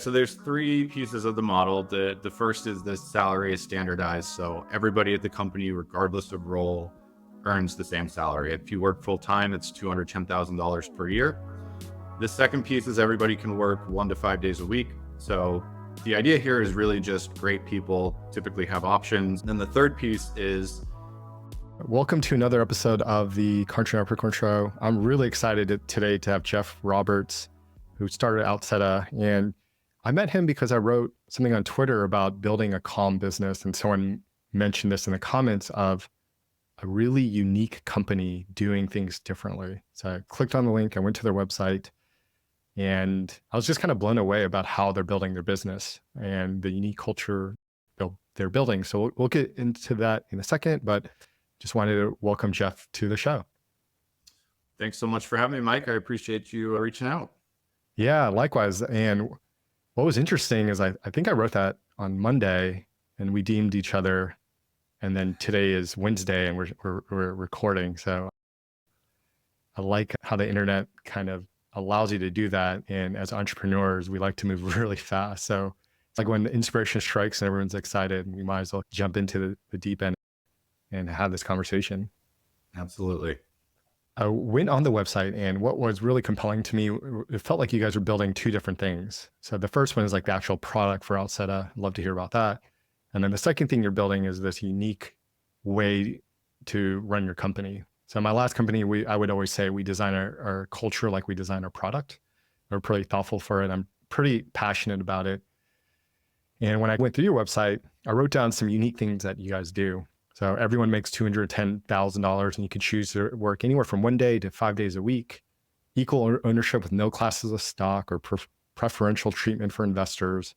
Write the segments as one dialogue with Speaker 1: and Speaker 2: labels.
Speaker 1: So there's three pieces of the model. The first is the salary is standardized. So everybody at the company, regardless of role, earns the same salary. If you work full time, it's $210,000 per year. The second piece is everybody can work 1 to 5 days a week. So the idea here is really just great people typically have options. Then the third piece is
Speaker 2: welcome to another episode of the Karnjanaprakorn Show. I'm really excited today to have Geoff Roberts, who started Outseta. And I met him because I wrote something on Twitter about building a calm business. And someone mentioned this in the comments of a really unique company doing things differently. So I clicked on the link, I went to their website, and I was just kind of blown away about how they're building their business and the unique culture they're building. So we'll get into that in a second, but just wanted to welcome Geoff to the show.
Speaker 1: Thanks so much for having me, Mike. I appreciate you reaching out.
Speaker 2: Yeah, likewise. And what was interesting is I think I wrote that on Monday and we deemed each other. And then today is Wednesday and we're recording. So I like how the internet kind of allows you to do that. And as entrepreneurs, we like to move really fast. So it's like when the inspiration strikes and everyone's excited, we might as well jump into the deep end and have this conversation.
Speaker 1: Absolutely.
Speaker 2: I went on the website, and what was really compelling to me, it felt like you guys were building two different things. So the first one is like the actual product for Outseta. I'd love to hear about that. And then the second thing you're building is this unique way to run your company. So my last company, I would always say we design our culture like we design our product. We're pretty thoughtful for it. I'm pretty passionate about it. And when I went through your website, I wrote down some unique things that you guys do. So everyone makes $210,000 and you can choose to work anywhere from 1 day to 5 days a week, equal ownership with no classes of stock or preferential treatment for investors,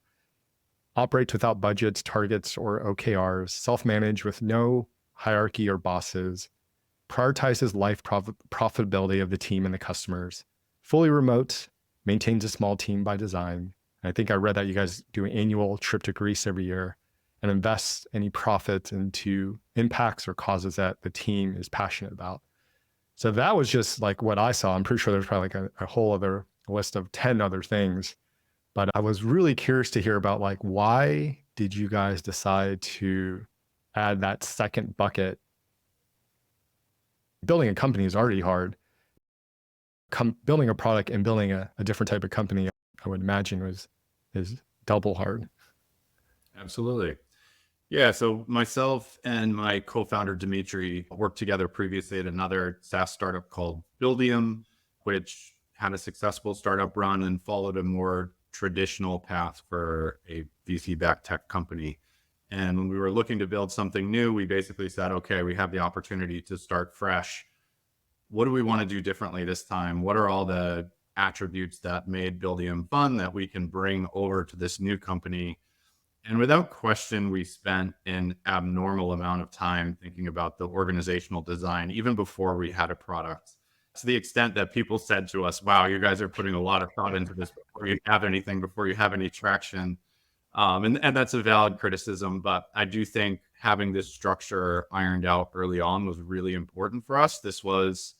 Speaker 2: operates without budgets, targets, or OKRs, self-manage with no hierarchy or bosses, prioritizes life profitability of the team and the customers, fully remote, maintains a small team by design. And I think I read that you guys do an annual trip to Greece every year and invest any profit into impacts or causes that the team is passionate about. So that was just like what I saw. I'm pretty sure there's probably like a whole other list of 10 other things, but I was really curious to hear about like, why did you guys decide to add that second bucket? Building a company is already hard. Building a product and building a different type of company, I would imagine is double hard.
Speaker 1: Absolutely. Yeah, so myself and my co-founder, Dimitri, worked together previously at another SaaS startup called Buildium, which had a successful startup run and followed a more traditional path for a VC-backed tech company. And when we were looking to build something new, we basically said, okay, we have the opportunity to start fresh. What do we want to do differently this time? What are all the attributes that made Buildium fun that we can bring over to this new company? And without question, we spent an abnormal amount of time thinking about the organizational design, even before we had a product, to the extent that people said to us, wow, you guys are putting a lot of thought into this before you have anything, before you have any traction. And that's a valid criticism, but I do think having this structure ironed out early on was really important for us. This was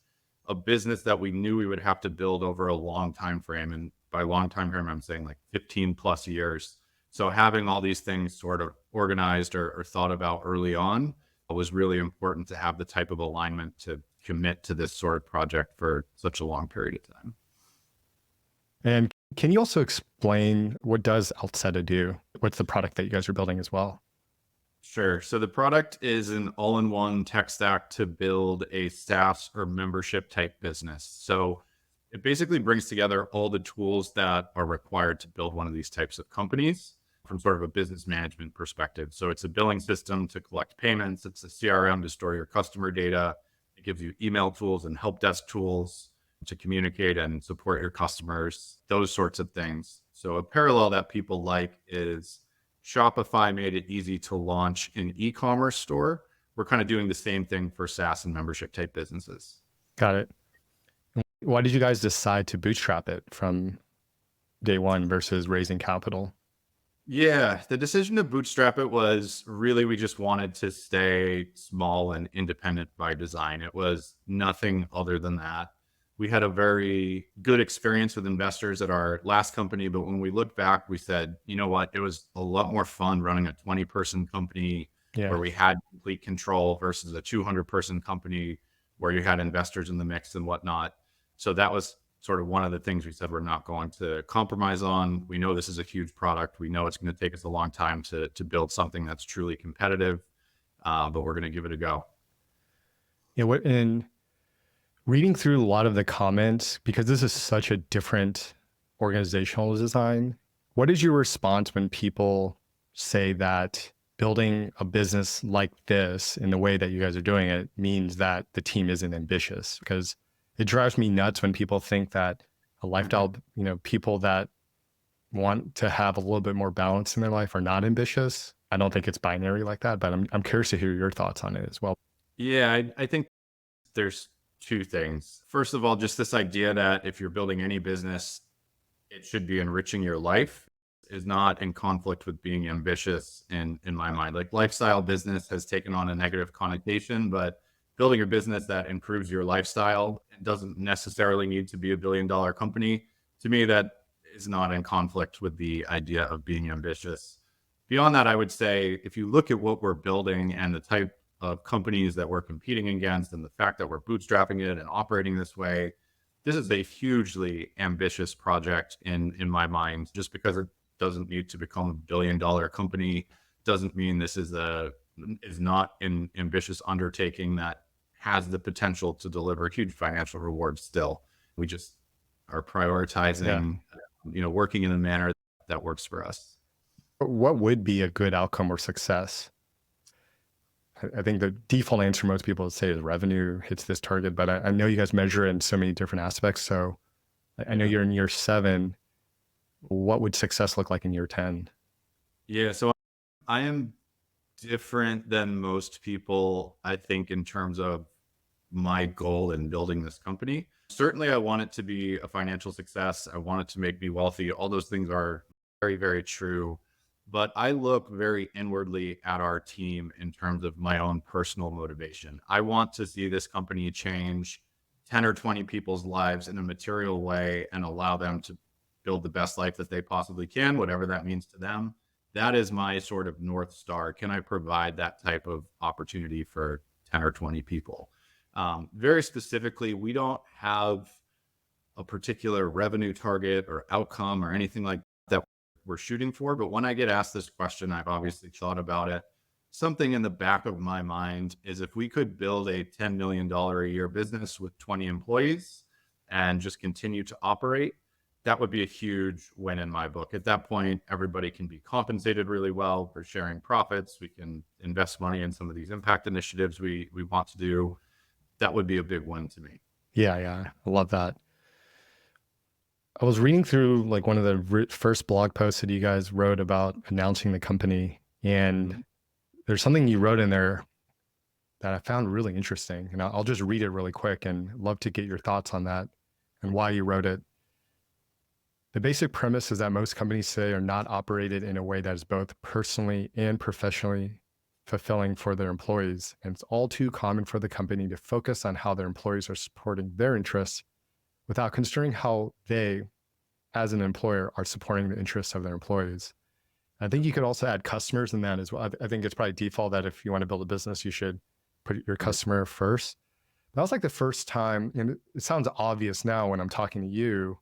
Speaker 1: a business that we knew we would have to build over a long time frame. And by long time frame, I'm saying like 15 plus years. So having all these things sort of organized or thought about early on was really important to have the type of alignment to commit to this sort of project for such a long period of time.
Speaker 2: And can you also explain what does Outseta do? What's the product that you guys are building as well?
Speaker 1: Sure. So the product is an all-in-one tech stack to build a SaaS or membership type business. So it basically brings together all the tools that are required to build one of these types of companies from sort of a business management perspective. So it's a billing system to collect payments. It's a CRM to store your customer data. It gives you email tools and help desk tools to communicate and support your customers, those sorts of things. So a parallel that people like is Shopify made it easy to launch an e-commerce store. We're kind of doing the same thing for SaaS and membership type businesses.
Speaker 2: Got it. Why did you guys decide to bootstrap it from day one versus raising capital?
Speaker 1: Yeah, the decision to bootstrap it was really, we just wanted to stay small and independent by design. It was nothing other than that. we had a very good experience with investors at our last company. But when we look back, we said, you know what, it was a lot more fun running a 20-person company
Speaker 2: Yeah.
Speaker 1: where we had complete control versus a 200-person company where you had investors in the mix and whatnot. So that was sort of one of the things we said we're not going to compromise on. We know this is a huge product. We know it's going to take us a long time to build something that's truly competitive, but we're going to give it a go.
Speaker 2: Yeah. And reading through a lot of the comments, because this is such a different organizational design, what is your response when people say that building a business like this in the way that you guys are doing it means that the team isn't ambitious? Because it drives me nuts when people think that a lifestyle, people that want to have a little bit more balance in their life are not ambitious. I don't think it's binary like that, but I'm curious to hear your thoughts on it as well.
Speaker 1: Yeah, I think there's two things. First of all, just this idea that if you're building any business, it should be enriching your life is not in conflict with being ambitious in my mind. Like lifestyle business has taken on a negative connotation, but building a business that improves your lifestyle doesn't necessarily need to be a billion-dollar company. To me, that is not in conflict with the idea of being ambitious. Beyond that, I would say if you look at what we're building and the type of companies that we're competing against and the fact that we're bootstrapping it and operating this way, this is a hugely ambitious project in my mind. Just because it doesn't need to become a billion-dollar company doesn't mean this is not an ambitious undertaking that has the potential to deliver huge financial rewards still. We just are prioritizing, working in a manner that works for us.
Speaker 2: What would be a good outcome or success? I think the default answer most people would say is revenue hits this target, but I know you guys measure it in so many different aspects. So I know you're in year 7. What would success look like in year 10?
Speaker 1: Yeah, so I am different than most people, I think, in terms of my goal in building this company. Certainly, I want it to be a financial success. I want it to make me wealthy. All those things are very, very true. But I look very inwardly at our team in terms of my own personal motivation. I want to see this company change 10 or 20 people's lives in a material way and allow them to build the best life that they possibly can, whatever that means to them. That is my sort of North Star. Can I provide that type of opportunity for 10 or 20 people? Very specifically, we don't have a particular revenue target or outcome or anything like that we're shooting for. But when I get asked this question, I've obviously thought about it. Something in the back of my mind is if we could build a $10 million a year business with 20 employees and just continue to operate, that would be a huge win in my book. At that point, everybody can be compensated really well for sharing profits. We can invest money in some of these impact initiatives we want to do. That would be a big win to me.
Speaker 2: Yeah. I love that. I was reading through like one of the first blog posts that you guys wrote about announcing the company. And there's something you wrote in there that I found really interesting. And I'll just read it really quick and love to get your thoughts on that and why you wrote it. The basic premise is that most companies today are not operated in a way that is both personally and professionally fulfilling for their employees. And it's all too common for the company to focus on how their employees are supporting their interests without considering how they, as an employer, are supporting the interests of their employees. I think you could also add customers in that as well. I think it's probably default that if you want to build a business, you should put your customer first. That was like the first time, and it sounds obvious now when I'm talking to you,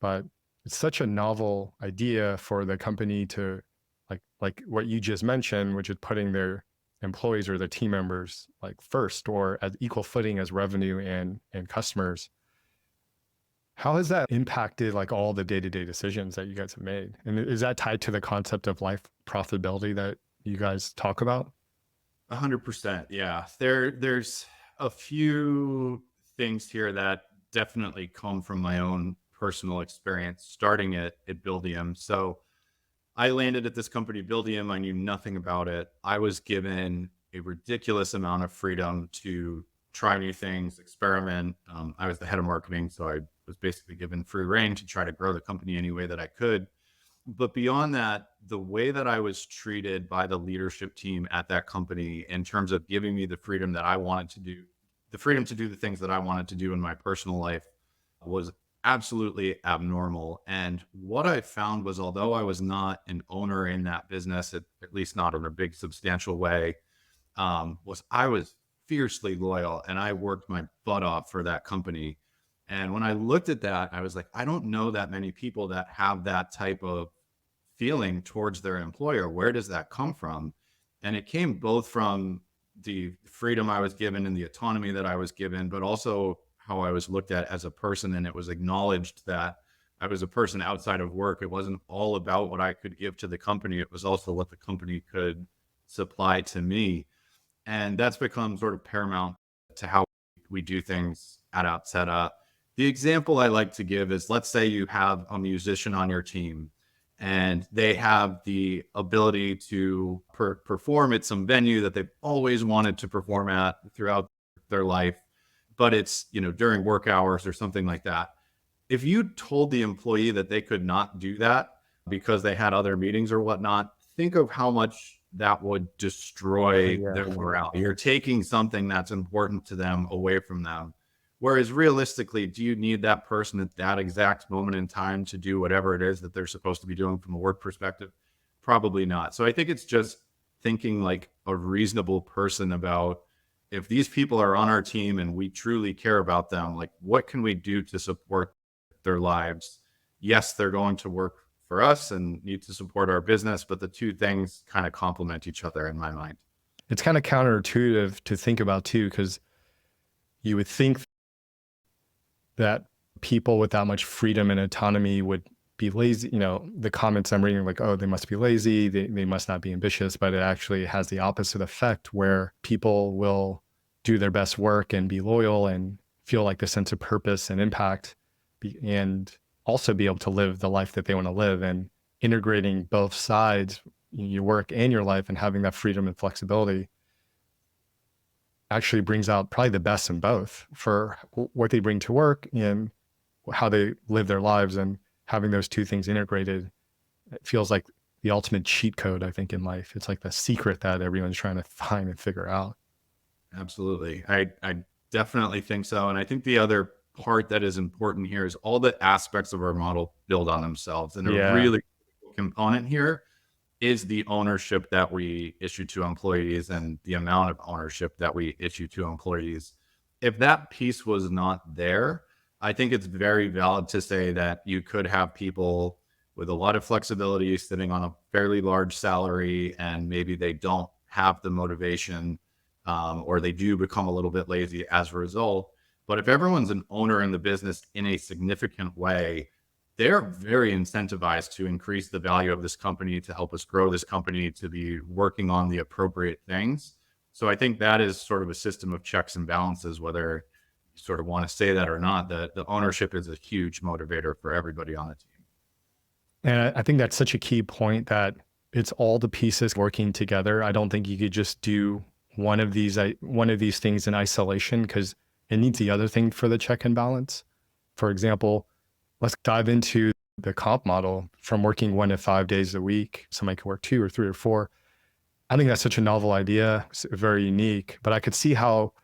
Speaker 2: but it's such a novel idea for the company to like what you just mentioned, which is putting their employees or their team members like first or at equal footing as revenue and customers. How has that impacted like all the day-to-day decisions that you guys have made? And is that tied to the concept of life profitability that you guys talk about?
Speaker 1: 100%. Yeah. There's a few things here that definitely come from my own personal experience starting at Buildium. So I landed at this company, Buildium. I knew nothing about it. I was given a ridiculous amount of freedom to try new things, experiment. I was the head of marketing, so I was basically given free rein to try to grow the company any way that I could. But beyond that, the way that I was treated by the leadership team at that company in terms of giving me the freedom that I wanted to do, the freedom to do the things that I wanted to do in my personal life, was absolutely abnormal. And what I found was, although I was not an owner in that business, at least not in a big substantial way, was I was fiercely loyal and I worked my butt off for that company. And when I looked at that, I was like, I don't know that many people that have that type of feeling towards their employer. Where does that come from? And it came both from the freedom I was given and the autonomy that I was given, but also how I was looked at as a person. And it was acknowledged that I was a person outside of work. It wasn't all about what I could give to the company. It was also what the company could supply to me. And that's become sort of paramount to how we do things at Outseta. The example I like to give is, let's say you have a musician on your team and they have the ability to perform at some venue that they've always wanted to perform at throughout their life, but it's, during work hours or something like that. If you told the employee that they could not do that because they had other meetings or whatnot, think of how much that would destroy their morale. You're taking something that's important to them away from them. Whereas realistically, do you need that person at that exact moment in time to do whatever it is that they're supposed to be doing from a work perspective? Probably not. So I think it's just thinking like a reasonable person about, if these people are on our team and we truly care about them, like what can we do to support their lives? Yes, they're going to work for us and need to support our business, but the two things kind of complement each other in my mind.
Speaker 2: It's kind of counterintuitive to think about too, because you would think that people with that much freedom and autonomy would be lazy. The comments I'm reading, like, oh, they must be lazy, they must not be ambitious, but it actually has the opposite effect, where people will do their best work and be loyal and feel like the sense of purpose and impact, and also be able to live the life that they want to live. And integrating both sides, your work and your life, and having that freedom and flexibility actually brings out probably the best in both, for what they bring to work and how they live their lives. And having those two things integrated, it feels like the ultimate cheat code, I think, in life. It's like the secret that everyone's trying to find and figure out.
Speaker 1: Absolutely. I definitely think so. And I think the other part that is important here is all the aspects of our model build on themselves. And a really component here is the ownership that we issue to employees and the amount of ownership that we issue to employees. If that piece was not there, I think it's very valid to say that you could have people with a lot of flexibility sitting on a fairly large salary, and maybe they don't have the motivation, or they do become a little bit lazy as a result. But if everyone's an owner in the business in a significant way, they're very incentivized to increase the value of this company, to help us grow this company, to be working on the appropriate things. So I think that is sort of a system of checks and balances, whether you sort of want to say that or not, that the ownership is a huge motivator for everybody on the team.
Speaker 2: And I think that's such a key point, that it's all the pieces working together. I don't think you could just do one of these things in isolation, because it needs the other thing for the check and balance. For example, let's dive into the comp model from working 1 to 5 days a week. Somebody could work 2 or 3 or 4. I think that's such a novel idea. It's very unique, but I could see how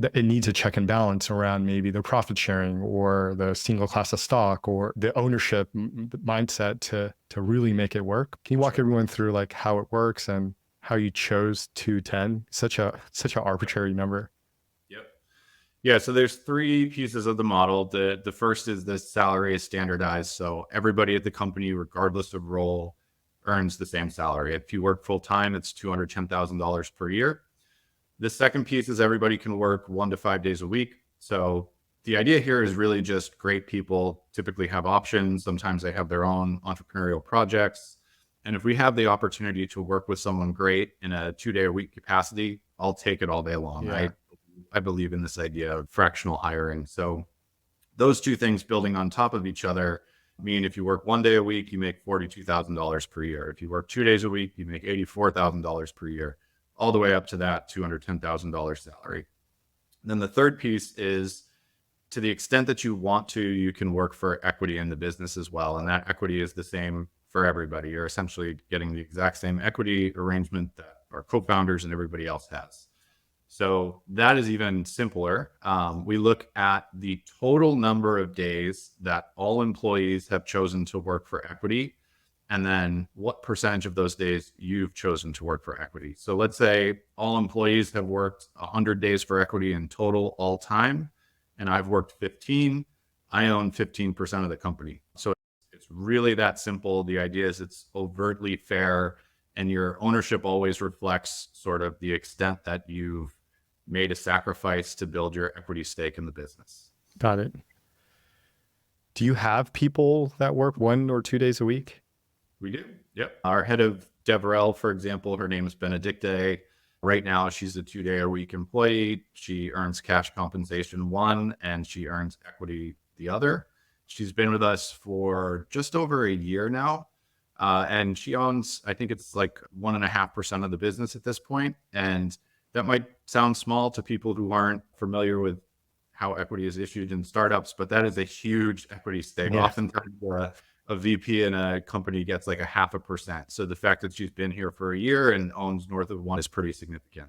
Speaker 2: it needs a check and balance around maybe the profit sharing or the single class of stock or the ownership mindset to really make it work. Can you walk everyone through like how it works and how you chose 210? Such an arbitrary number.
Speaker 1: Yep. Yeah. So there's 3 pieces of the model. The first is the salary is standardized. So everybody at the company, regardless of role, earns the same salary. If you work full time, it's $210,000 per year. The second piece is everybody can work 1 to 5 days a week. So the idea here is really just great people typically have options. Sometimes they have their own entrepreneurial projects. And if we have the opportunity to work with someone great in a 2-day-a-week capacity, I'll take it all day long.
Speaker 2: Yeah.
Speaker 1: I believe in this idea of fractional hiring. So those 2 things building on top of each other mean if you work 1 day a week, you make $42,000 per year. If you work 2 days a week, you make $84,000 per year, all the way up to that $210,000 salary. Then the third piece is, to the extent that you want to, you can work for equity in the business as well. And that equity is the same for everybody. You're essentially getting the exact same equity arrangement that our co-founders and everybody else has. So that is even simpler. We look at the total number of days that all employees have chosen to work for equity, and then what percentage of those days you've chosen to work for equity. So let's say all employees have worked 100 days for equity in total all time, and I've worked 15. I own 15% of the company. So it's really that simple. The idea is it's overtly fair, and your ownership always reflects sort of the extent that you've made a sacrifice to build your equity stake in the business.
Speaker 2: Got it. Do you have people that work 1 or 2 days a week?
Speaker 1: We do. Yep. Our head of DevRel, for example, her name is Benedicte. Right now, she's a 2-day-a-week employee. She earns cash compensation one, and she earns equity the other. She's been with us for just over a year now. And she owns, I think it's like 1.5% of the business at this point. And that might sound small to people who aren't familiar with how equity is issued in startups, but that is a huge equity stake.
Speaker 2: Yeah.
Speaker 1: Oftentimes, a VP in a company gets like 0.5%. So the fact that she's been here for a year and owns north of 1 is pretty significant.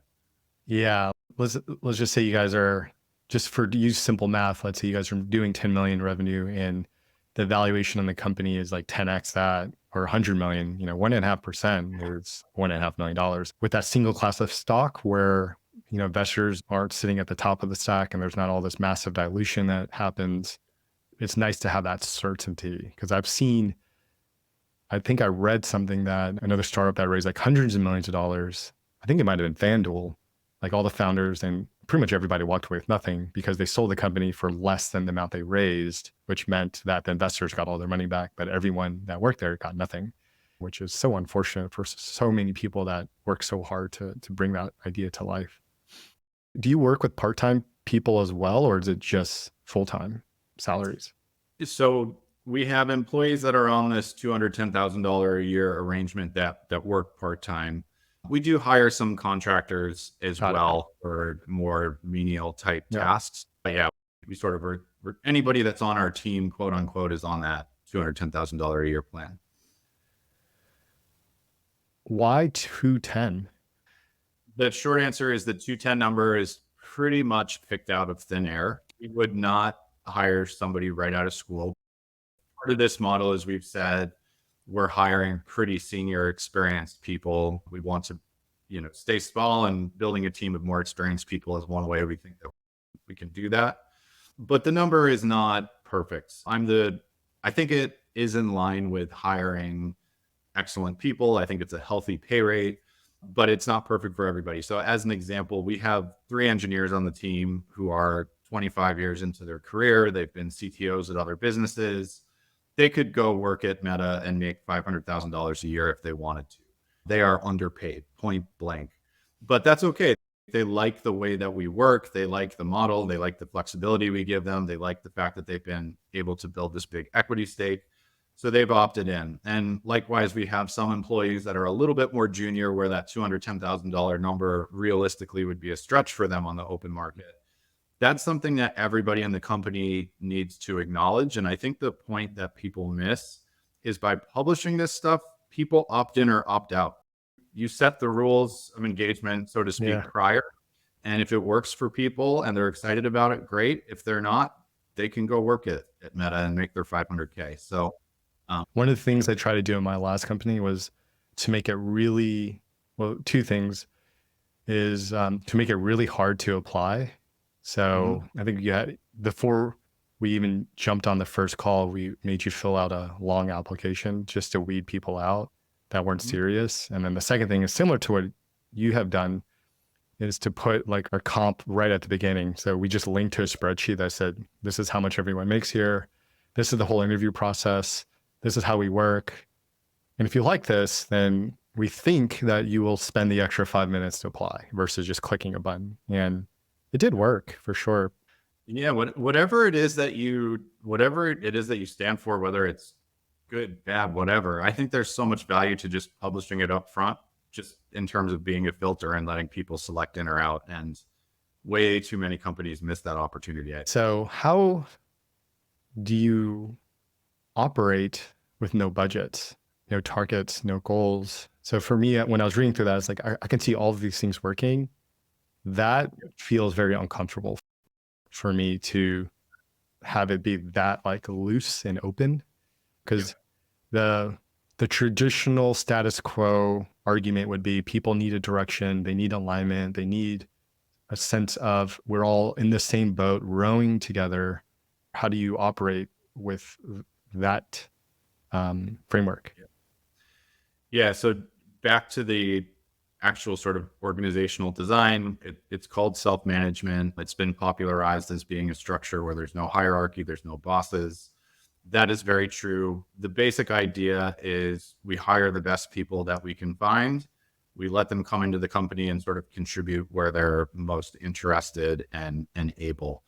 Speaker 2: Yeah. Let's just say you guys are, just for use simple math, let's say you guys are doing 10 million revenue and the valuation on the company is like 10x that, or 100 million, 1.5%, there's $1.5 million with that single class of stock where, investors aren't sitting at the top of the stack and there's not all this massive dilution that happens. It's nice to have that certainty, because I think I read something that another startup that raised like hundreds of millions of dollars, I think it might have been FanDuel, like all the founders and pretty much everybody walked away with nothing because they sold the company for less than the amount they raised, which meant that the investors got all their money back, but everyone that worked there got nothing, which is so unfortunate for so many people that work so hard to bring that idea to life. Do you work with part-time people as well, or is it just full-time salaries?
Speaker 1: So we have employees that are on this $210,000 a year arrangement that work part-time. We do hire some contractors as well for more menial type tasks. But yeah, we sort of anybody that's on our team, quote unquote, is on that $210,000 a year plan.
Speaker 2: Why 210?
Speaker 1: The short answer is the 210 number is pretty much picked out of thin air. We would not hire somebody right out of school. Part of this model, as we've said, we're hiring pretty senior, experienced people. We want to, stay small, and building a team of more experienced people is one way we think that we can do that. But the number is not perfect. I think it is in line with hiring excellent people. I think it's a healthy pay rate, but it's not perfect for everybody. So as an example, we have 3 engineers on the team who are 25 years into their career. They've been CTOs at other businesses. They could go work at Meta and make $500,000 a year if they wanted to. They are underpaid, point blank. But that's okay. They like the way that we work. They like the model. They like the flexibility we give them. They like the fact that they've been able to build this big equity stake. So they've opted in. And likewise, we have some employees that are a little bit more junior, where that $210,000 number realistically would be a stretch for them on the open market. That's something that everybody in the company needs to acknowledge. And I think the point that people miss is by publishing this stuff, people opt in or opt out. You set the rules of engagement, so to speak, prior. And if it works for people and they're excited about it, great. If they're not, they can go work at Meta and make their 500K. So
Speaker 2: one of the things I tried to do in my last company was to make it really, well, 2 things is to make it really hard to apply. So I think before we even jumped on the first call, we made you fill out a long application just to weed people out that weren't serious. And then the second thing is similar to what you have done, is to put like our comp right at the beginning. So we just linked to a spreadsheet that said, this is how much everyone makes here. This is the whole interview process. This is how we work. And if you like this, then we think that you will spend the extra 5 minutes to apply versus just clicking a button. And it did work for sure.
Speaker 1: Yeah, whatever it is that you stand for, whether it's good, bad, whatever, I think there's so much value to just publishing it up front, just in terms of being a filter and letting people select in or out. And way too many companies miss that opportunity.
Speaker 2: So how do you operate with no budgets, no targets, no goals? So for me, when I was reading through that, it's like, I can see all of these things working, that feels very uncomfortable for me to have it be that like loose and open, because the traditional status quo argument would be people need a direction, they need alignment, they need a sense of we're all in the same boat rowing together. How do you operate with that framework?
Speaker 1: Yeah. So back to the actual sort of organizational design, it's called self-management. It's been popularized as being a structure where there's no hierarchy, there's no bosses. That is very true. The basic idea is we hire the best people that we can find. We let them come into the company and sort of contribute where they're most interested and able.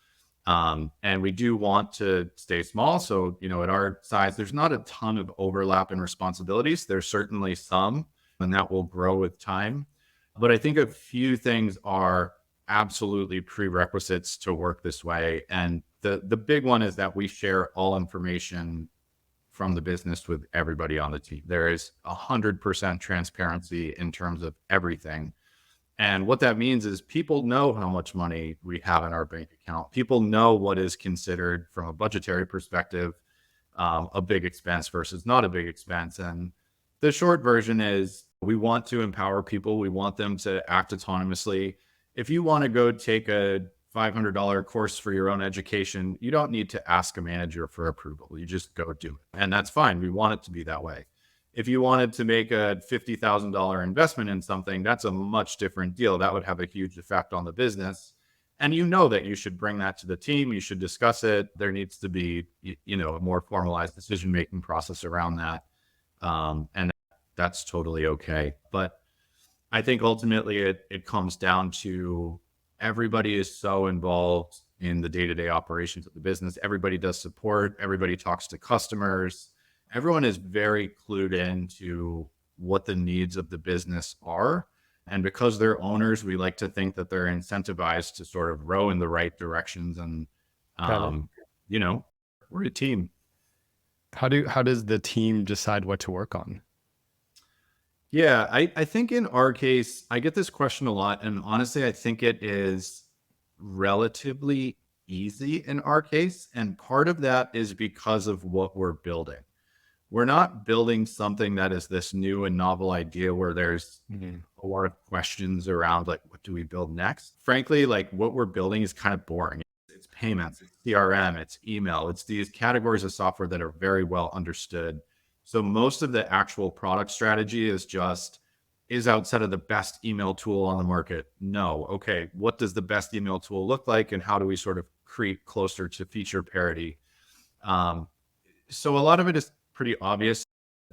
Speaker 1: And we do want to stay small. So, at our size, there's not a ton of overlap in responsibilities. There's certainly some, and that will grow with time. But I think a few things are absolutely prerequisites to work this way. And the big one is that we share all information from the business with everybody on the team. There is 100% transparency in terms of everything. And what that means is people know how much money we have in our bank account. People know what is considered from a budgetary perspective, a big expense versus not a big expense. And the short version is we want to empower people. We want them to act autonomously. If you want to go take a $500 course for your own education, you don't need to ask a manager for approval. You just go do it. And that's fine. We want it to be that way. If you wanted to make a $50,000 investment in something, that's a much different deal. That would have a huge effect on the business. And that you should bring that to the team. You should discuss it. There needs to be, a more formalized decision-making process around that. And that's totally okay. But I think ultimately it comes down to everybody is so involved in the day-to-day operations of the business. Everybody does support. Everybody talks to customers. Everyone is very clued into what the needs of the business are. And because they're owners, we like to think that they're incentivized to sort of row in the right directions. And, we're a team.
Speaker 2: How does the team decide what to work on?
Speaker 1: Yeah, I think in our case, I get this question a lot. And honestly, I think it is relatively easy in our case. And part of that is because of what we're building. We're not building something that is this new and novel idea where there's a lot of questions around like, what do we build next? Frankly, like what we're building is kind of boring. It's payments, it's CRM, it's email, it's these categories of software that are very well understood. So most of the actual product strategy is just, is Outseta the best email tool on the market? No. Okay, what does the best email tool look like, and how do we sort of creep closer to feature parity? So a lot of it is pretty obvious,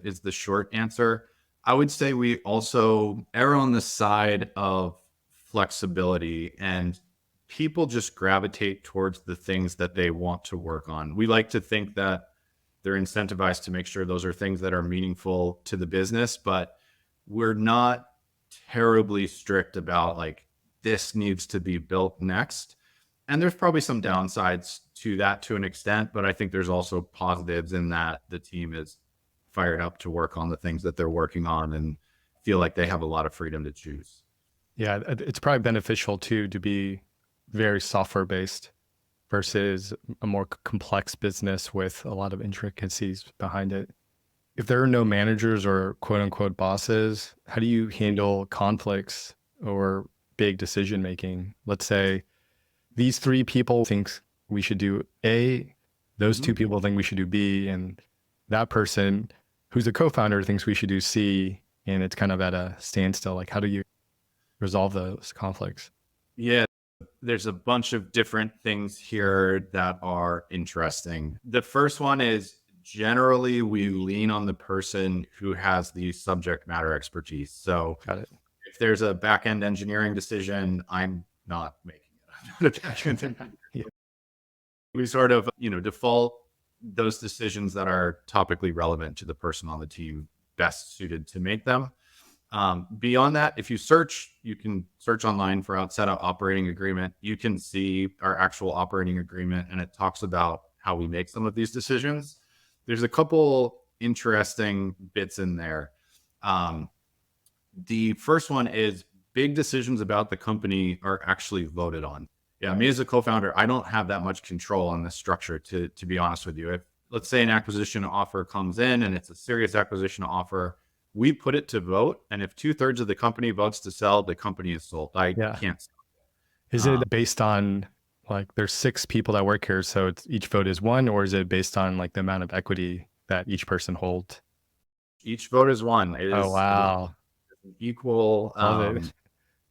Speaker 1: is the short answer. I would say we also err on the side of flexibility, and people just gravitate towards the things that they want to work on. We like to think that they're incentivized to make sure those are things that are meaningful to the business, but we're not terribly strict about like, this needs to be built next. And there's probably some downsides to that to an extent, but I think there's also positives in that the team is fired up to work on the things that they're working on and feel like they have a lot of freedom to choose.
Speaker 2: Yeah, it's probably beneficial too to be very software based versus a more complex business with a lot of intricacies behind it. If there are no managers or quote unquote bosses, how do you handle conflicts or big decision making? Let's say these three people think we should do A, those two people think we should do B, and that person who's a co-founder thinks we should do C, and it's kind of at a standstill. Like, how do you resolve those conflicts?
Speaker 1: Yeah, there's a bunch of different things here that are interesting. The first one is generally we lean on the person who has the subject matter expertise. So
Speaker 2: Got it.
Speaker 1: if there's a back-end engineering decision, I'm not making it. I'm not a back-end engineer.
Speaker 2: Yeah.
Speaker 1: We sort of, default those decisions that are topically relevant to the person on the team best suited to make them. Beyond that, if you can search online for Outseta operating agreement. You can see our actual operating agreement, and it talks about how we make some of these decisions. There's a couple interesting bits in there. The first one is big decisions about the company are actually voted on. Yeah, me as a co-founder, I don't have that much control on this structure, to be honest with you. If, let's say, an acquisition offer comes in and it's a serious acquisition offer, we put it to vote. And if 2/3 of the company votes to sell, the company is sold. I
Speaker 2: Yeah.
Speaker 1: can't.
Speaker 2: Is it based on like there's 6 people that work here, so it's, each vote is 1, or is it based on like the amount of equity that each person holds?
Speaker 1: Each vote is one. It
Speaker 2: Oh,
Speaker 1: is
Speaker 2: wow.
Speaker 1: equal.
Speaker 2: Love it.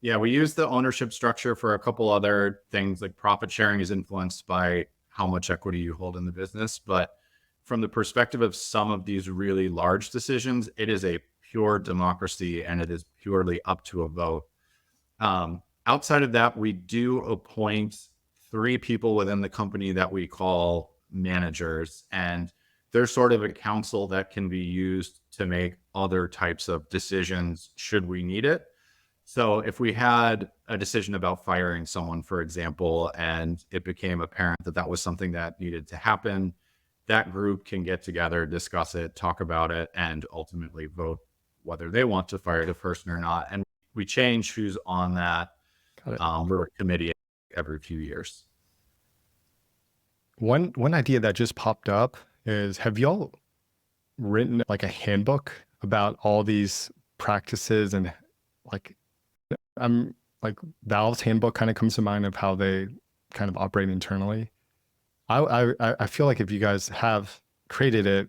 Speaker 1: Yeah, we use the ownership structure for a couple other things, like profit sharing is influenced by how much equity you hold in the business. But from the perspective of some of these really large decisions, it is a pure democracy and it is purely up to a vote. Outside of that, we do appoint 3 people within the company that we call managers, and they're sort of a council that can be used to make other types of decisions should we need it. So if we had a decision about firing someone, for example, and it became apparent that that was something that needed to happen, that group can get together, discuss it, talk about it, and ultimately vote whether they want to fire the person or not. And we change who's on that
Speaker 2: Got it.
Speaker 1: committee every few years.
Speaker 2: One idea that just popped up is, have y'all written like a handbook about all these practices? And like, I'm like, Valve's handbook kind of comes to mind of how they kind of operate internally. I feel like if you guys have created it,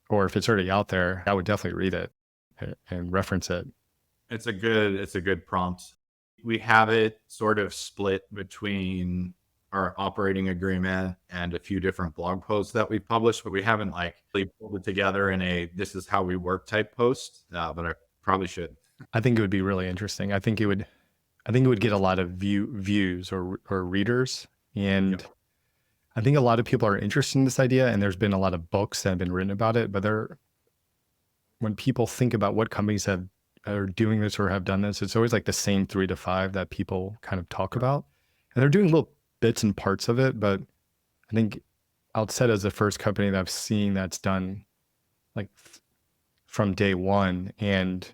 Speaker 2: or if it's already out there, I would definitely read it and reference it.
Speaker 1: It's a good prompt. We have it sort of split between our operating agreement and a few different blog posts that we published, but we haven't like really pulled it together in a "this is how we work" type post. But I probably should.
Speaker 2: I think it would be really interesting. I think it would get a lot of views or readers, and
Speaker 1: Yep.
Speaker 2: I think a lot of people are interested in this idea, and there's been a lot of books that have been written about it. But when people think about what companies are doing this or have done this, it's always like the same 3 to 5 that people kind of talk about, and they're doing little bits and parts of it. But I think Outseta is the first company that I've seen that's done like from day one and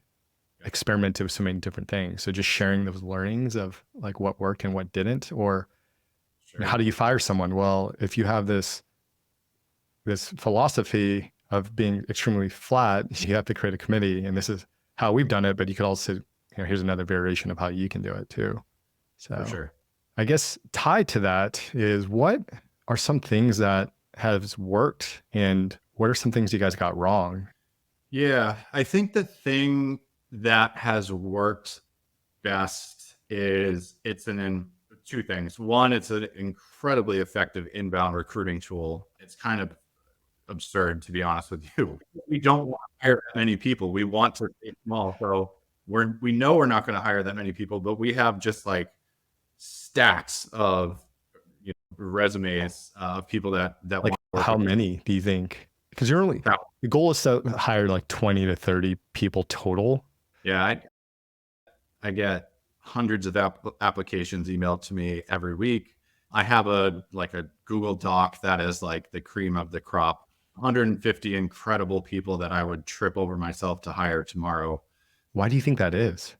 Speaker 2: experimented with so many different things. So just sharing those learnings of like what worked and what didn't, or
Speaker 1: Sure.
Speaker 2: how do you fire someone? Well, if you have this philosophy of being extremely flat, you have to create a committee, and this is how we've done it. But you could also, here's another variation of how you can do it too. So
Speaker 1: For sure.
Speaker 2: I guess tied to that is, what are some things that has worked and what are some things you guys got wrong?
Speaker 1: Yeah, I think the thing that has worked best is two things. One, it's an incredibly effective inbound recruiting tool. It's kind of absurd, to be honest with you. We don't want to hire that many people. We want to stay small. So we know we're not going to hire that many people, but we have just like stacks of resumes of people that
Speaker 2: Like,
Speaker 1: want to work
Speaker 2: how
Speaker 1: with us.
Speaker 2: many do you think? Because the goal is to hire like 20 to 30 people total.
Speaker 1: Yeah, I get hundreds of applications emailed to me every week. I have a Google Doc that is like the cream of the crop. 150 incredible people that I would trip over myself to hire tomorrow.
Speaker 2: Why do you think that is?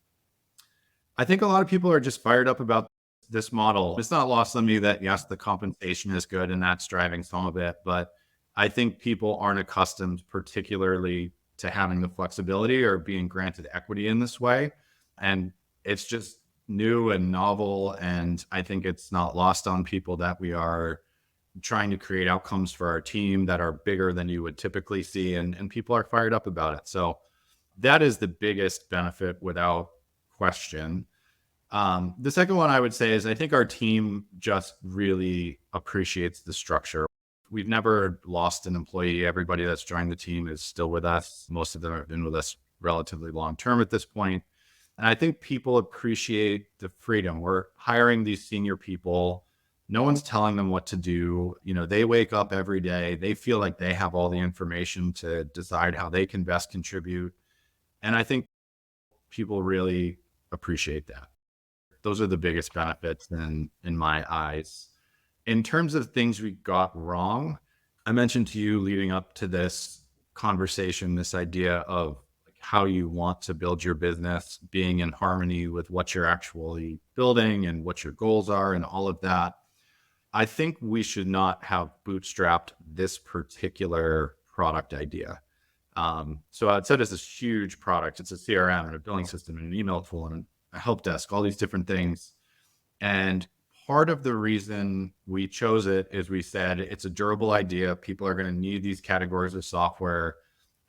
Speaker 1: I think a lot of people are just fired up about this model. It's not lost on me that yes, the compensation is good and that's driving some of it, but I think people aren't accustomed particularly to having the flexibility or being granted equity in this way. And it's just new and novel. And I think it's not lost on people that we are trying to create outcomes for our team that are bigger than you would typically see. And people are fired up about it. So that is the biggest benefit without question. The second one I would say is I think our team just really appreciates the structure. We've never lost an employee. Everybody that's joined the team is still with us. Most of them have been with us relatively long term at this point. And I think people appreciate the freedom. We're hiring these senior people. No one's telling them what to do. They wake up every day. They feel like they have all the information to decide how they can best contribute. And I think people really appreciate that. Those are the biggest benefits in my eyes. In terms of things we got wrong, I mentioned to you leading up to this conversation, this idea of how you want to build your business, being in harmony with what you're actually building and what your goals are and all of that. I think we should not have bootstrapped this particular product idea. So Outseta is this huge product. It's a CRM and a billing system and an email tool and a help desk, all these different things. And part of the reason we chose it is we said it's a durable idea. People are going to need these categories of software,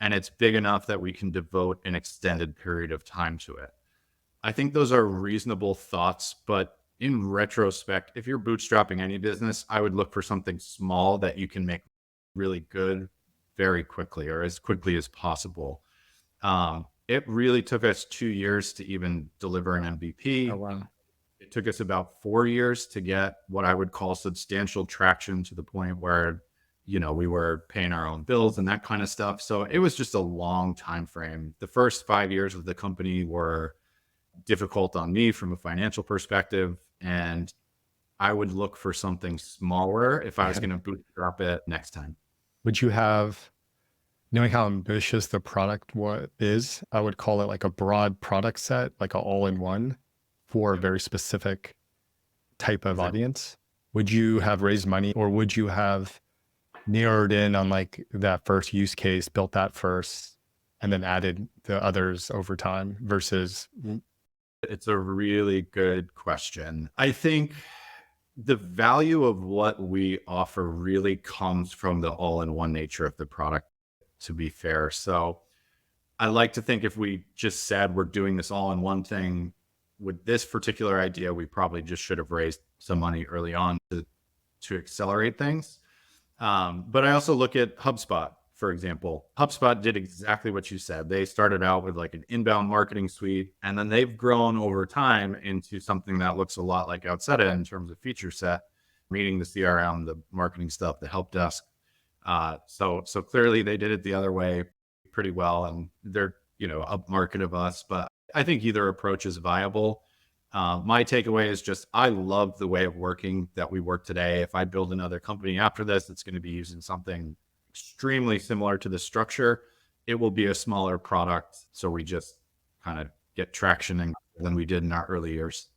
Speaker 1: and it's big enough that we can devote an extended period of time to it. I think those are reasonable thoughts, but in retrospect, if you're bootstrapping any business, I would look for something small that you can make really good very quickly or as quickly as possible. It really took us 2 years to even deliver an MVP.
Speaker 2: Oh, wow.
Speaker 1: It took us about 4 years to get what I would call substantial traction to the point where, we were paying our own bills and that kind of stuff. So it was just a long time frame. The first 5 years of the company were difficult on me from a financial perspective. And I would look for something smaller if I was going to bootstrap it next time.
Speaker 2: Would you have, knowing how ambitious the product is, I would call it like a broad product set, like an all-in-one for a very specific type of audience? Would you have raised money, or would you have narrowed in on like that first use case, built that first, and then added the others over time versus?
Speaker 1: It's a really good question. I think the value of what we offer really comes from the all-in-one nature of the product, to be fair. So I like to think if we just said we're doing this all-in-one thing with this particular idea, we probably just should have raised some money early on to accelerate things. But I also look at HubSpot, for example. HubSpot did exactly what you said. They started out with like an inbound marketing suite, and then they've grown over time into something that looks a lot like Outseta in terms of feature set, meeting the CRM, the marketing stuff, the help desk. So clearly they did it the other way pretty well, and they're, up market of us, but I think either approach is viable. My takeaway is just, I love the way of working that we work today. If I build another company after this, it's going to be using something extremely similar to the structure. It will be a smaller product. So we just kind of get traction than we did in our early years.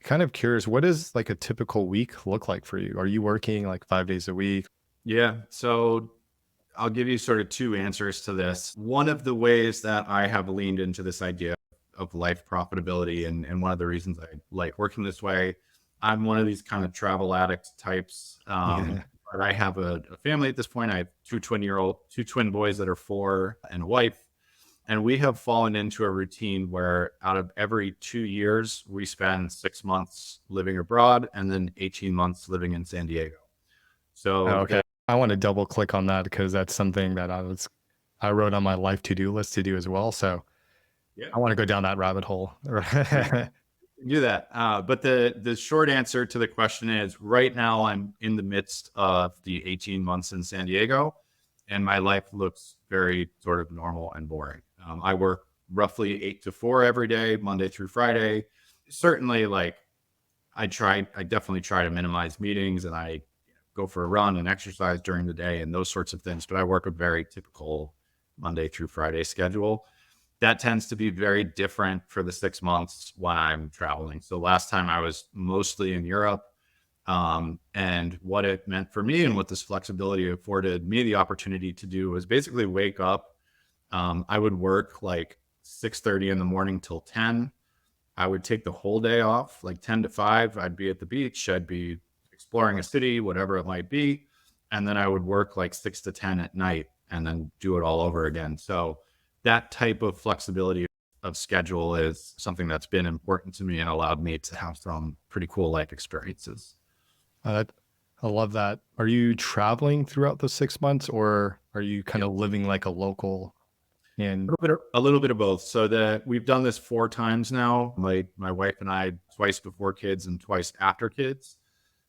Speaker 2: Kind of curious, what does like a typical week look like for you? Are you working like 5 days a week?
Speaker 1: Yeah. So I'll give you sort of two answers to this. One of the ways that I have leaned into this idea of life profitability, and one of the reasons I like working this way, I'm one of these kind of travel addict types. But I have a family at this point. I have two twin boys that are 4 and a wife. And we have fallen into a routine where out of every 2 years, we spend 6 months living abroad and then 18 months living in San Diego. So
Speaker 2: okay. I want to double click on that because that's something that I wrote on my life to-do list to do as well. So yeah, I want to go down that rabbit hole.
Speaker 1: Do that. But the short answer to the question is, right now I'm in the midst of the 18 months in San Diego, and my life looks very sort of normal and boring. I work roughly 8 to 4 every day, Monday through Friday. Certainly, like I definitely try to minimize meetings, and I go for a run and exercise during the day and those sorts of things. But I work a very typical Monday through Friday schedule. That tends to be very different for the 6 months when I'm traveling. So last time I was mostly in Europe. And what it meant for me and what this flexibility afforded me the opportunity to do was basically wake up. I would work like 6:30 in the morning till 10. I would take the whole day off, like 10 to 5. I'd be at the beach. I'd be exploring a city, whatever it might be. And then I would work like 6 to 10 at night and then do it all over again. So that type of flexibility of schedule is something that's been important to me and allowed me to have some pretty cool life experiences.
Speaker 2: I love that. Are you traveling throughout those 6 months, or are you kind of living like a local? And
Speaker 1: a little bit of both. So we've done this 4 times now. My wife and I, twice before kids and twice after kids.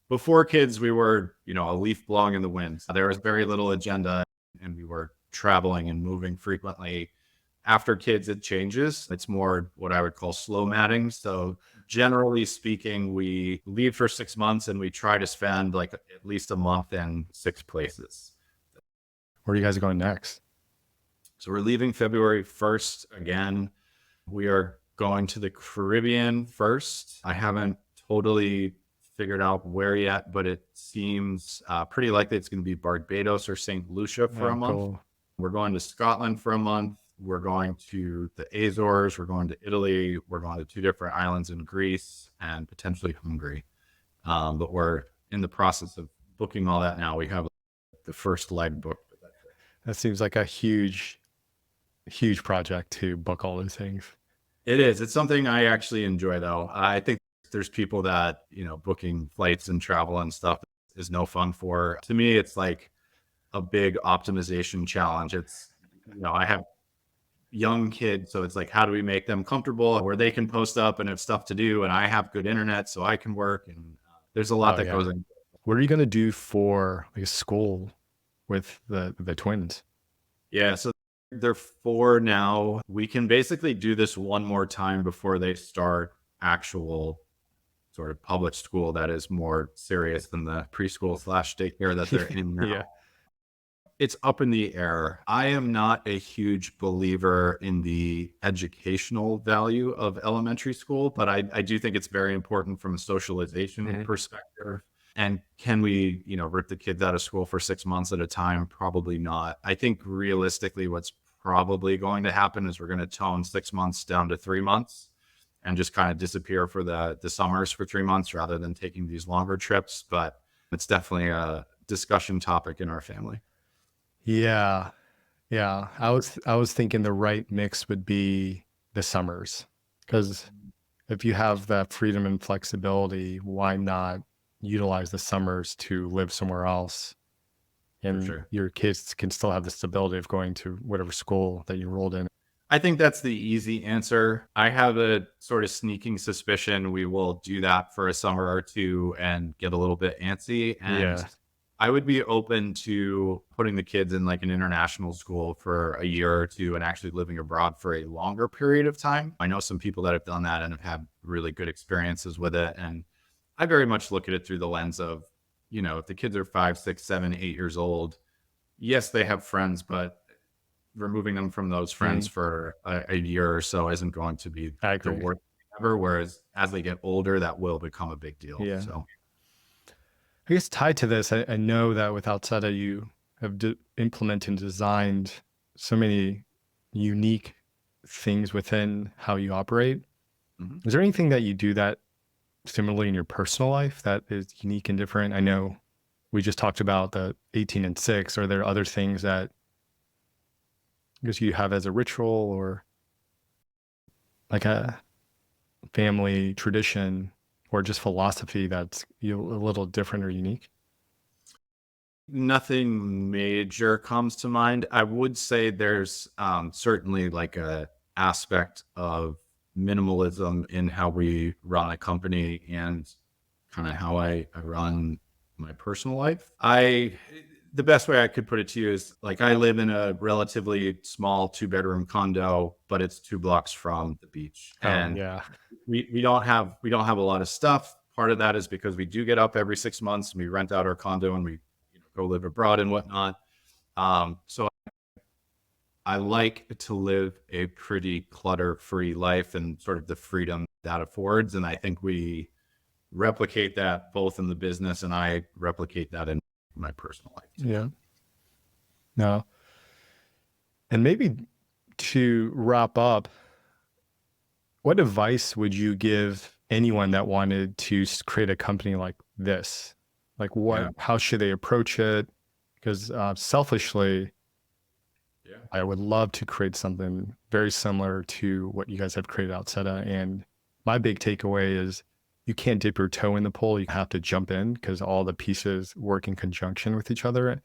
Speaker 1: Before kids, we were, a leaf blowing in the wind. There was very little agenda, and we were traveling and moving frequently. After kids, it changes. It's more what I would call slow matting. So generally speaking, we leave for 6 months and we try to spend like at least a month in 6 places.
Speaker 2: where are you guys going next?
Speaker 1: So we're leaving February 1st again. We are going to the Caribbean first. I haven't totally figured out where yet, but it seems pretty likely it's going to be Barbados or St. Lucia for a month.
Speaker 2: Cool.
Speaker 1: We're going to Scotland for a month. We're going to the Azores. We're going to Italy. We're going to 2 different islands in Greece and potentially Hungary. But we're in the process of booking all that now. We have the first leg booked.
Speaker 2: That seems like a huge project to book all those things.
Speaker 1: It is. It's something I actually enjoy, though. I think there's people that, booking flights and travel and stuff is no fun for. To me, it's like a big optimization challenge. It's, I have young kids, so it's like, how do we make them comfortable where they can post up and have stuff to do, and I have good internet so I can work, and there's a lot that goes in.
Speaker 2: What are you going to do for like school with the twins?
Speaker 1: Yeah, so they're 4 now. We can basically do this one more time before they start actual sort of public school that is more serious than the preschool / daycare that they're in now.
Speaker 2: Yeah.
Speaker 1: It's up in the air. I am not a huge believer in the educational value of elementary school, but I do think it's very important from a socialization perspective. And can we, rip the kids out of school for 6 months at a time? Probably not. I think realistically, what's probably going to happen is we're going to tone 6 months down to 3 months and just kind of disappear for the summers for 3 months rather than taking these longer trips. But it's definitely a discussion topic in our family.
Speaker 2: Yeah. Yeah. I was thinking the right mix would be the summers, because if you have that freedom and flexibility, why not utilize the summers to live somewhere else? And your kids can still have the stability of going to whatever school that you enrolled in.
Speaker 1: I think that's the easy answer. I have a sort of sneaking suspicion we will do that for a summer or 2 and get a little bit antsy. And I would be open to putting the kids in like an international school for a year or 2 and actually living abroad for a longer period of time. I know some people that have done that and have had really good experiences with it. And I very much look at it through the lens of, if the kids are 5, 6, 7, 8 years old, yes, they have friends, but removing them from those friends for a year or so isn't going to be the worst ever. Whereas as they get older, that will become a big deal.
Speaker 2: Yeah.
Speaker 1: So
Speaker 2: I guess tied to this, I know that with Outseta, you have implemented and designed so many unique things within how you operate. Is there anything that you do that similarly in your personal life that is unique and different? I know we just talked about the 18 and 6. Are there other things that I guess you have as a ritual or like a family tradition or just philosophy that's a little different or unique?
Speaker 1: Nothing major comes to mind. I would say there's certainly like a aspect of minimalism in how we run a company and kind of how I run my personal life. The best way I could put it to you is like I live in a relatively small 2-bedroom condo, but it's 2 blocks from the beach. And we don't have a lot of stuff. Part of that is because we do get up every 6 months and we rent out our condo and we go live abroad and whatnot. So I like to live a pretty clutter-free life and sort of the freedom that affords. And I think we replicate that both in the business and I replicate that in my personal life too.
Speaker 2: Yeah. No. And maybe to wrap up, what advice would you give anyone that wanted to create a company like this? Like how should they approach it? Because selfishly, I would love to create something very similar to what you guys have created Outseta. And my big takeaway is you can't dip your toe in the pool. You have to jump in because all the pieces work in conjunction with each other. And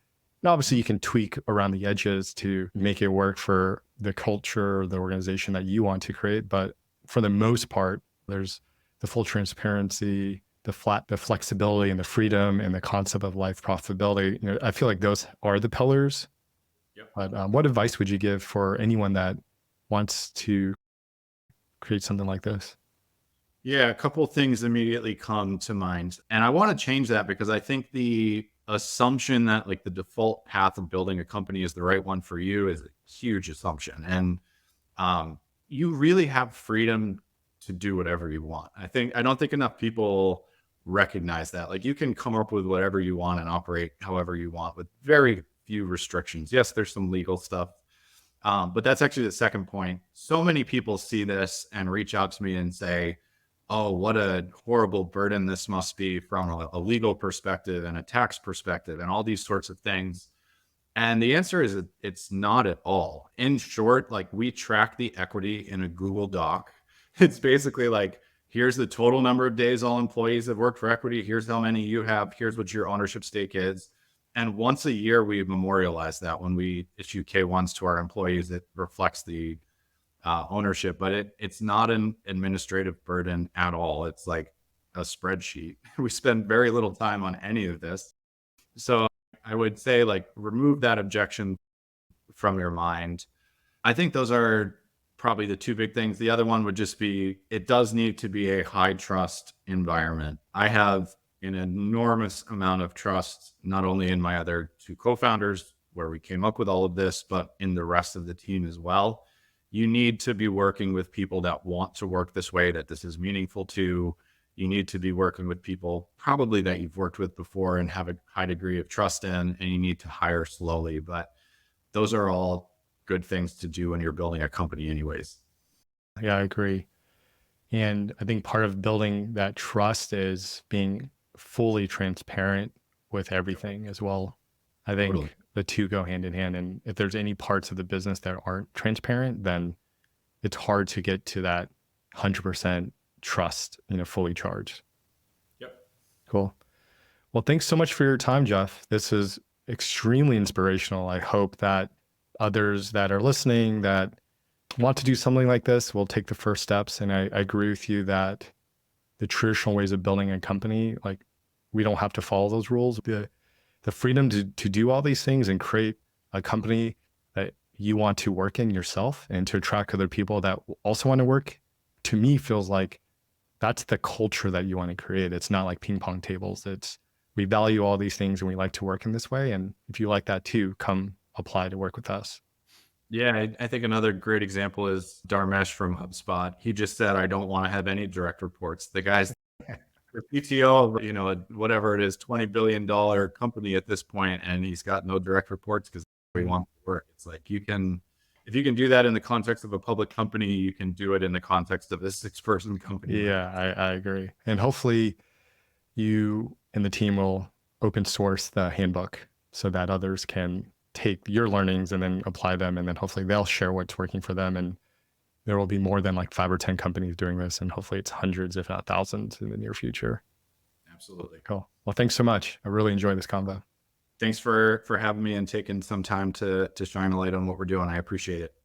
Speaker 2: obviously you can tweak around the edges to make it work for the culture or the organization that you want to create. But for the most part, there's the full transparency, the flexibility and the freedom and the concept of life profitability. I feel like those are the pillars. But what advice would you give for anyone that wants to create something like this?
Speaker 1: Yeah, a couple of things immediately come to mind. And I want to change that because I think the assumption that like the default path of building a company is the right one for you is a huge assumption. And you really have freedom to do whatever you want. I don't think enough people recognize that. Like, you can come up with whatever you want and operate however you want with very few restrictions. Yes, there's some legal stuff. But that's actually the second point. So many people see this and reach out to me and say, oh, what a horrible burden this must be from a legal perspective and a tax perspective and all these sorts of things. And the answer is it's not at all. In short, like, we track the equity in a Google Doc. It's basically like, here's the total number of days all employees have worked for equity. Here's how many you have. Here's what your ownership stake is. And once a year, we memorialize that when we issue K1s to our employees. It reflects the ownership, but it's not an administrative burden at all. It's like a spreadsheet. We spend very little time on any of this. So I would say, like, remove that objection from your mind. I think those are probably the two big things. The other one would just be, it does need to be a high trust environment. I have an enormous amount of trust, not only in my other two co-founders where we came up with all of this, but in the rest of the team as well. You need to be working with people that want to work this way, that this is meaningful to. You need to be working with people probably that you've worked with before and have a high degree of trust in, and you need to hire slowly. But those are all good things to do when you're building a company anyways.
Speaker 2: Yeah, I agree. And I think part of building that trust is being fully transparent with everything as well. I think
Speaker 1: Totally.
Speaker 2: the two go hand in hand. And if there's any parts of the business that aren't transparent, then it's hard to get to that 100% trust, fully charged.
Speaker 1: Yep.
Speaker 2: Cool. Well, thanks so much for your time, Geoff. This is extremely inspirational. I hope that others that are listening that want to do something like this will take the first steps. And I agree with you that the traditional ways of building a company, like, we don't have to follow those rules. The freedom to do all these things and create a company that you want to work in yourself and to attract other people that also want to work, to me feels like that's the culture that you want to create. It's not like ping pong tables. It's, we value all these things and we like to work in this way. And if you like that too, come apply to work with us.
Speaker 1: Yeah, I think another great example is Dharmesh from HubSpot. He just said, I don't want to have any direct reports. The guy's the PTO of, whatever it is, $20 billion company at this point, and he's got no direct reports because we want to work. It's like, if you can do that in the context of a public company, you can do it in the context of a 6-person company.
Speaker 2: Yeah, I agree. And hopefully you and the team will open source the handbook so that others can take your learnings and then apply them. And then hopefully they'll share what's working for them. And there will be more than like 5 or 10 companies doing this. And hopefully it's hundreds, if not thousands in the near future.
Speaker 1: Absolutely.
Speaker 2: Cool. Well, thanks so much. I really enjoyed this convo.
Speaker 1: Thanks for having me and taking some time to shine a light on what we're doing. I appreciate it.